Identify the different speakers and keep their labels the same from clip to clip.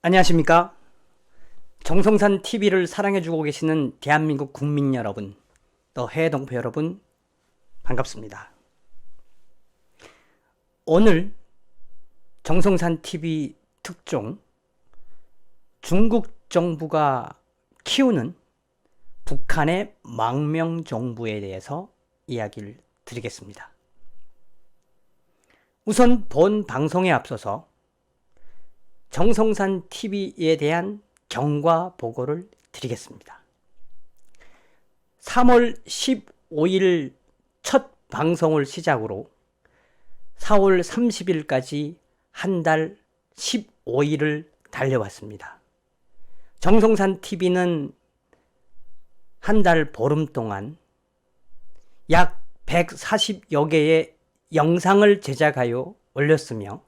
Speaker 1: 안녕하십니까? 정성산 TV를 사랑해주고 계시는 대한민국 국민 여러분, 또 해외 동포 여러분, 반갑습니다. 오늘 정성산 TV 특종, 중국 정부가 키우는 북한의 망명 정부에 대해서 이야기를 드리겠습니다. 우선 본 방송에 앞서서 정성산 TV에 대한 경과 보고를 드리겠습니다. 3월 15일 첫 방송을 시작으로 4월 30일까지 한 달 15일을 달려왔습니다. 정성산 TV는 한 달 보름 동안 약 140여 개의 영상을 제작하여 올렸으며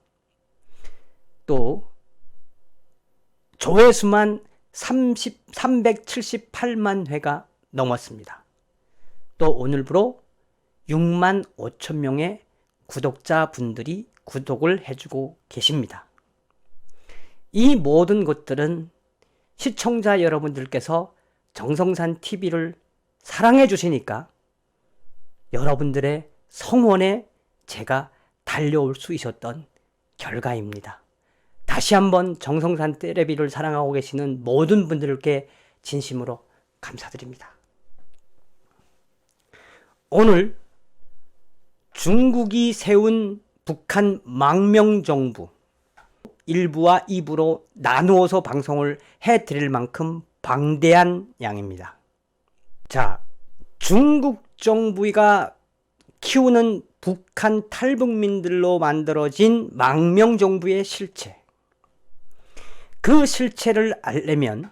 Speaker 1: 또 조회수만 378만 회가 넘었습니다. 또 오늘부로 6만 5천 명의 구독자분들이 구독을 해주고 계십니다. 이 모든 것들은 시청자 여러분들께서 정성산 TV를 사랑해 주시니까 여러분들의 성원에 제가 달려올 수 있었던 결과입니다. 다시 한번 정성산 TV를 사랑하고 계시는 모든 분들께 진심으로 감사드립니다. 오늘 중국이 세운 북한 망명정부 1부와 2부로 나누어서 방송을 해드릴 만큼 방대한 양입니다. 자, 중국 정부가 키우는 북한 탈북민들로 만들어진 망명정부의 실체, 그 실체를 알려면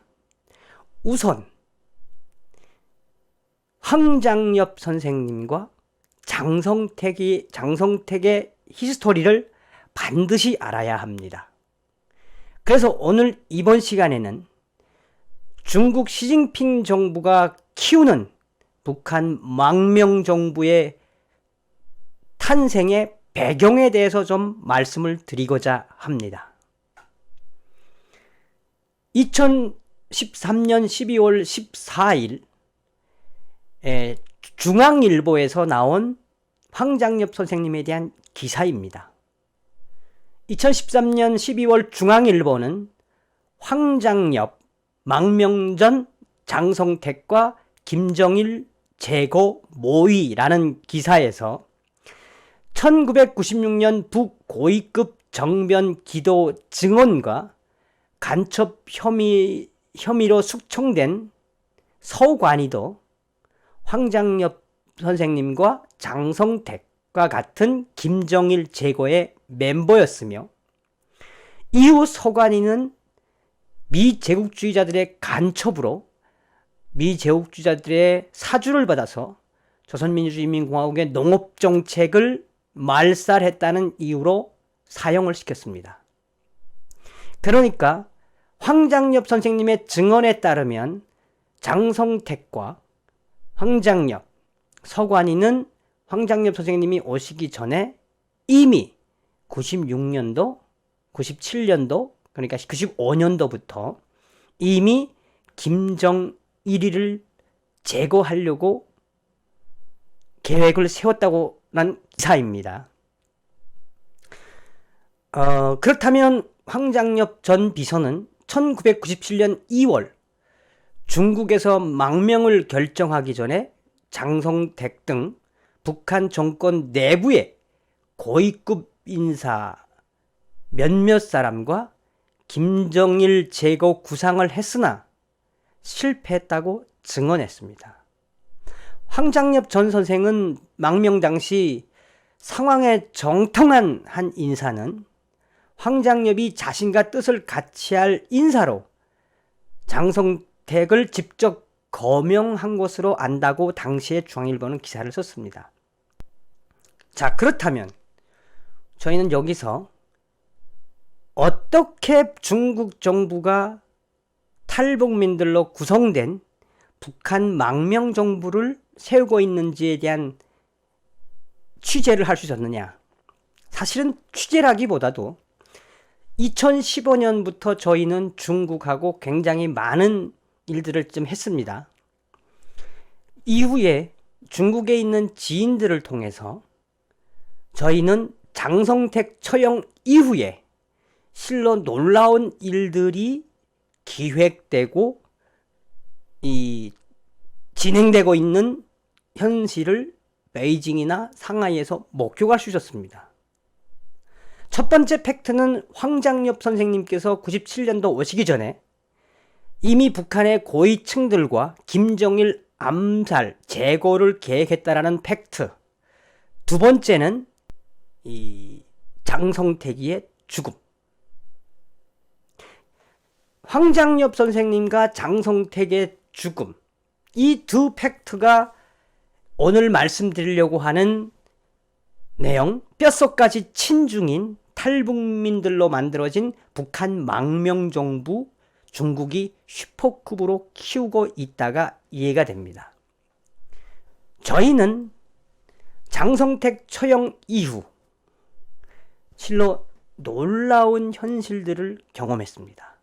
Speaker 1: 우선 황장엽 선생님과 장성택의 히스토리를 반드시 알아야 합니다. 그래서 오늘 이번 시간에는 중국 시진핑 정부가 키우는 북한 망명정부의 탄생의 배경에 대해서 좀 말씀을 드리고자 합니다. 2013년 12월 14일 중앙일보에서 나온 황장엽 선생님에 대한 기사입니다. 2013년 12월 중앙일보는 황장엽 망명전 장성택과 김정일 재고 모의라는 기사에서 1996년 북고위급 정변 기도 증언과 간첩 혐의로 숙청된 서관이도 황장엽 선생님과 장성택과 같은 김정일 재고의 멤버였으며 이후 서관이는 미제국주의자들의 간첩으로 미제국주의자들의 사주를 받아서 조선민주주의인민공화국의 농업정책을 말살했다는 이유로 사형을 시켰습니다. 그러니까 황장엽 선생님의 증언에 따르면 장성택과 황장엽, 서관이는 황장엽 선생님이 오시기 전에 이미 96년도, 97년도, 그러니까 95년도부터 이미 김정일이를 제거하려고 계획을 세웠다고 난 기사입니다. 그렇다면 황장엽 전 비서는 1997년 2월 중국에서 망명을 결정하기 전에 장성택 등 북한 정권 내부의 고위급 인사 몇몇 사람과 김정일 재고 구상을 했으나 실패했다고 증언했습니다. 황장엽 전 선생은 망명 당시 상황에 정통한 한 인사는 황장엽이 자신과 뜻을 같이 할 인사로 장성택을 직접 거명한 것으로 안다고 당시에 중앙일보는 기사를 썼습니다. 자, 그렇다면 저희는 여기서 어떻게 중국 정부가 탈북민들로 구성된 북한 망명 정부를 세우고 있는지에 대한 취재를 할 수 있었느냐? 사실은 취재라기보다도 2015년부터 저희는 중국하고 굉장히 많은 일들을 좀 했습니다. 이후에 중국에 있는 지인들을 통해서 저희는 장성택 처형 이후에 실로 놀라운 일들이 기획되고 진행되고 있는 현실을 베이징이나 상하이에서 목격할 수 있었습니다. 첫 번째 팩트는 황장엽 선생님께서 97년도 오시기 전에 이미 북한의 고위층들과 김정일 암살, 재고를 계획했다라는 팩트. 두 번째는 이 장성택이의 죽음. 황장엽 선생님과 장성택의 죽음. 이 두 팩트가 오늘 말씀드리려고 하는 내용, 뼛속까지 친중인 탈북민들로 만들어진 북한 망명정부, 중국이 슈퍼급으로 키우고 있다가 이해가 됩니다. 저희는 장성택 처형 이후 실로 놀라운 현실들을 경험했습니다.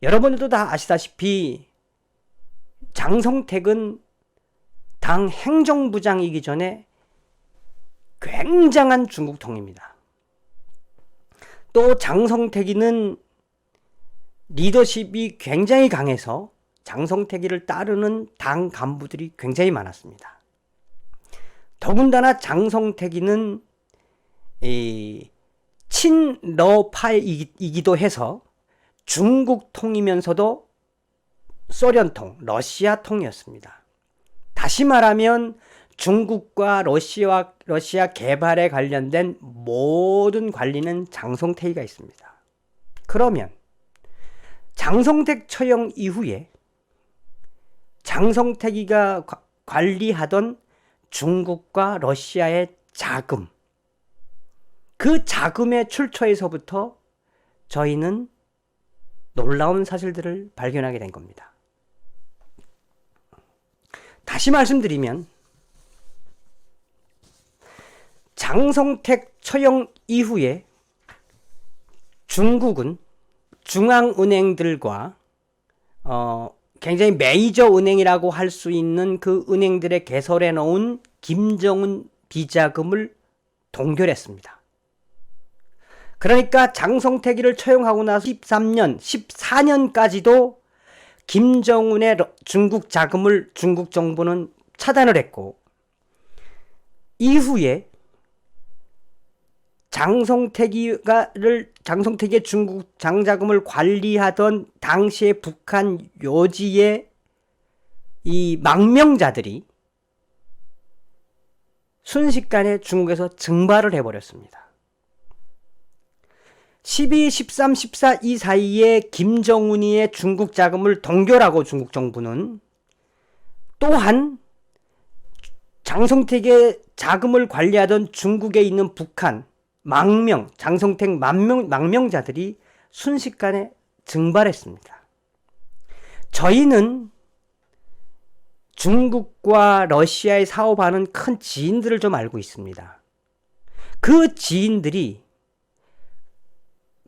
Speaker 1: 여러분들도 다 아시다시피 장성택은 당 행정부장이기 전에 굉장한 중국통입니다. 또 장성택이는 리더십이 굉장히 강해서 장성택이를 따르는 당 간부들이 굉장히 많았습니다. 더군다나 장성택이는 친러파이기도 해서 중국통이면서도 소련통, 러시아통이었습니다. 다시 말하면 중국과 러시아 개발에 관련된 모든 관리는 장성택이가 있습니다. 그러면 장성택 처형 이후에 장성택이가 관리하던 중국과 러시아의 자금, 그 자금의 출처에서부터 저희는 놀라운 사실들을 발견하게 된 겁니다. 다시 말씀드리면 장성택 처형 이후에 중국은 중앙은행들과 굉장히 메이저 은행이라고 할 수 있는 그 은행들에 개설해 놓은 김정은 비자금을 동결했습니다. 그러니까 장성택이를 처형하고 나서 13년, 14년까지도 김정은의 중국 자금을 중국 정부는 차단을 했고, 이후에 장성택이의 중국 장자금을 관리하던 당시의 북한 요지의 이 망명자들이 순식간에 중국에서 증발을 해버렸습니다. 12, 13, 14 이 사이에 김정은이의 중국 자금을 동결하고 중국 정부는 또한 장성택의 자금을 관리하던 중국에 있는 북한 장성택 망명자들이 순식간에 증발했습니다. 저희는 중국과 러시아에 사업하는 큰 지인들을 좀 알고 있습니다. 그 지인들이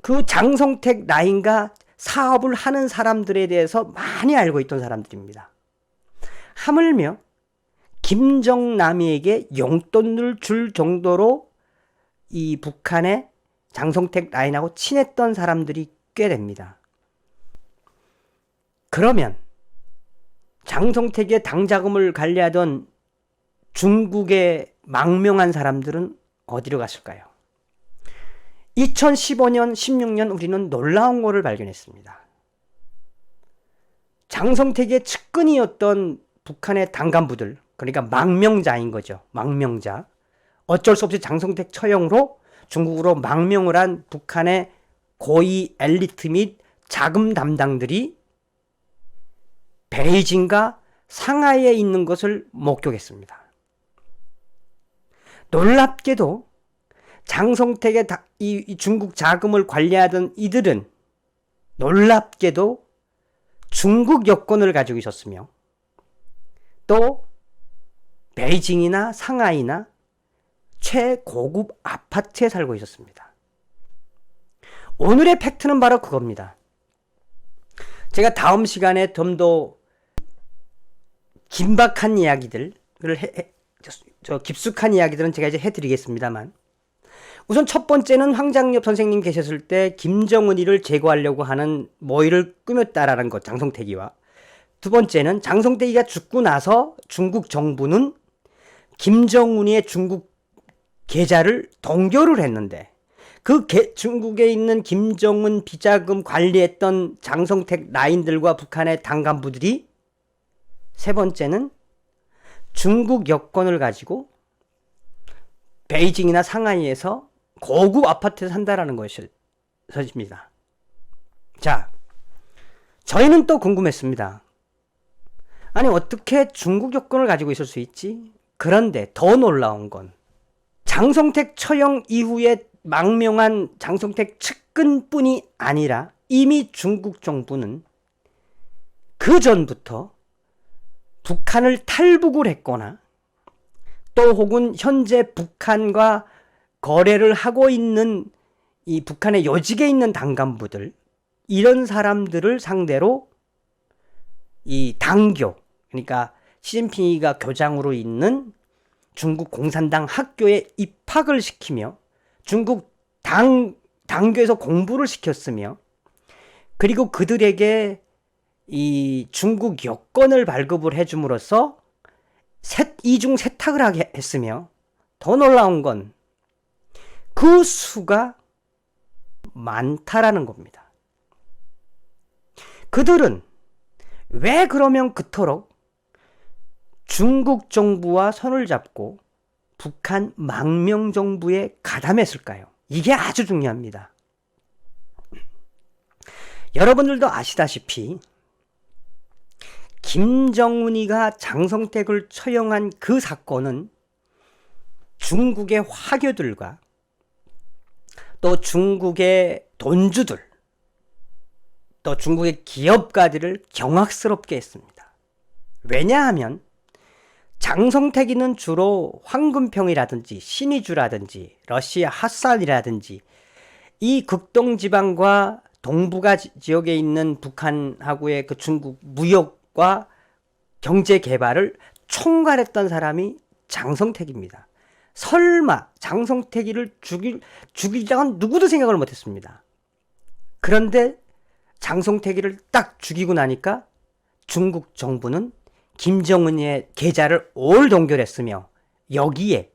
Speaker 1: 그 장성택 라인과 사업을 하는 사람들에 대해서 많이 알고 있던 사람들입니다. 하물며 김정남이에게 용돈을 줄 정도로 이 북한의 장성택 라인하고 친했던 사람들이 꽤 됩니다. 그러면 장성택의 당자금을 관리하던 중국의 망명한 사람들은 어디로 갔을까요? 2015년, 16년 우리는 놀라운 것을 발견했습니다. 장성택의 측근이었던 북한의 당간부들, 그러니까 망명자인 거죠. 망명자. 어쩔 수 없이 장성택 처형으로 중국으로 망명을 한 북한의 고위 엘리트 및 자금 담당들이 베이징과 상하이에 있는 것을 목격했습니다. 놀랍게도 장성택의 이 중국 자금을 관리하던 이들은 놀랍게도 중국 여권을 가지고 있었으며 또 베이징이나 상하이나 최고급 아파트에 살고 있었습니다. 오늘의 팩트는 바로 그겁니다. 제가 다음 시간에 좀 더 긴박한 이야기들을 깊숙한 이야기들은 제가 이제 해드리겠습니다만, 우선 첫 번째는 황장엽 선생님 계셨을 때 김정은이를 제거하려고 하는 모의를 꾸몄다라는 것, 장성택이와. 두 번째는 장성택이가 죽고 나서 중국 정부는 김정은이의 중국 계좌를 동결을 했는데, 그 중국에 있는 김정은 비자금 관리했던 장성택 라인들과 북한의 당간부들이, 세 번째는 중국 여권을 가지고 베이징이나 상하이에서 고급 아파트에 산다라는 것입니다. 자, 저희는 또 궁금했습니다. 아니, 어떻게 중국 여권을 가지고 있을 수 있지? 그런데 더 놀라운 건 장성택 처형 이후에 망명한 장성택 측근뿐이 아니라 이미 중국 정부는 그 전부터 북한을 탈북을 했거나 또 혹은 현재 북한과 거래를 하고 있는 이 북한의 요직에 있는 당간부들, 이런 사람들을 상대로 이 당교, 그러니까 시진핑이가 교장으로 있는 중국 공산당 학교에 입학을 시키며 중국 당교에서 공부를 시켰으며, 그리고 그들에게 이 중국 여권을 발급을 해줌으로써 이중 세탁을 하게 했으며, 더 놀라운 건 그 수가 많다라는 겁니다. 그들은 왜 그러면 그토록 중국 정부와 손을 잡고 북한 망명 정부에 가담했을까요? 이게 아주 중요합니다. 여러분들도 아시다시피 김정은이가 장성택을 처형한 그 사건은 중국의 화교들과 또 중국의 돈주들, 또 중국의 기업가들을 경악스럽게 했습니다. 왜냐하면 장성택이는 주로 황금평이라든지 신의주라든지 러시아 핫산이라든지 이 극동지방과 동북아 지역에 있는 북한하고의 그 중국 무역과 경제 개발을 총괄했던 사람이 장성택입니다. 설마 장성택이를 죽이자고는 누구도 생각을 못했습니다. 그런데 장성택이를 딱 죽이고 나니까 중국 정부는 김정은의 계좌를 올 동결했으며, 여기에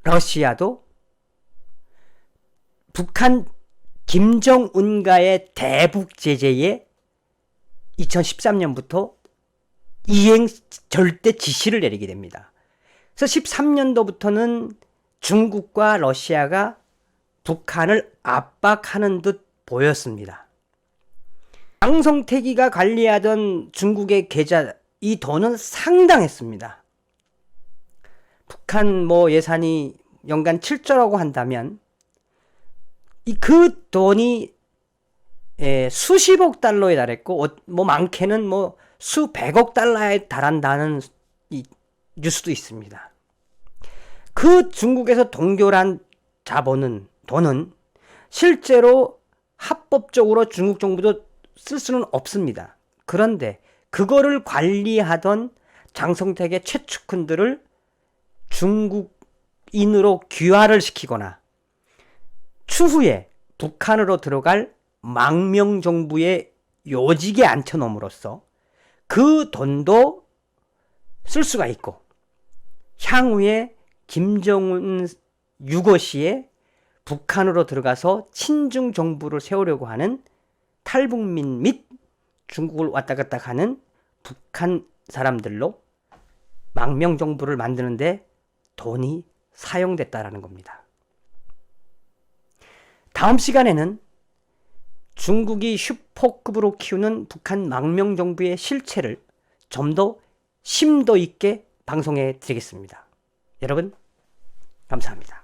Speaker 1: 러시아도 북한 김정은과의 대북 제재에 2013년부터 이행 절대 지시를 내리게 됩니다. 그래서 13년도부터는 중국과 러시아가 북한을 압박하는 듯 보였습니다. 장성택이가 관리하던 중국의 계좌, 이 돈은 상당했습니다. 북한 예산이 연간 7조라고 한다면 그 돈이 수십억 달러에 달했고, 많게는 수백억 달러에 달한다는 이 뉴스도 있습니다. 그 중국에서 동결한 돈은 실제로 합법적으로 중국 정부도 쓸 수는 없습니다. 그런데 그거를 관리하던 장성택의 최측근들을 중국인으로 귀화를 시키거나 추후에 북한으로 들어갈 망명정부의 요직에 앉혀놓음으로써 그 돈도 쓸 수가 있고, 향후에 김정은 유고시에 북한으로 들어가서 친중 정부를 세우려고 하는 탈북민 및 중국을 왔다 갔다 하는 북한 사람들로 망명 정부를 만드는데 돈이 사용됐다라는 겁니다. 다음 시간에는 중국이 슈퍼급으로 키우는 북한 망명 정부의 실체를 좀 더 심도 있게 방송해 드리겠습니다. 여러분, 감사합니다.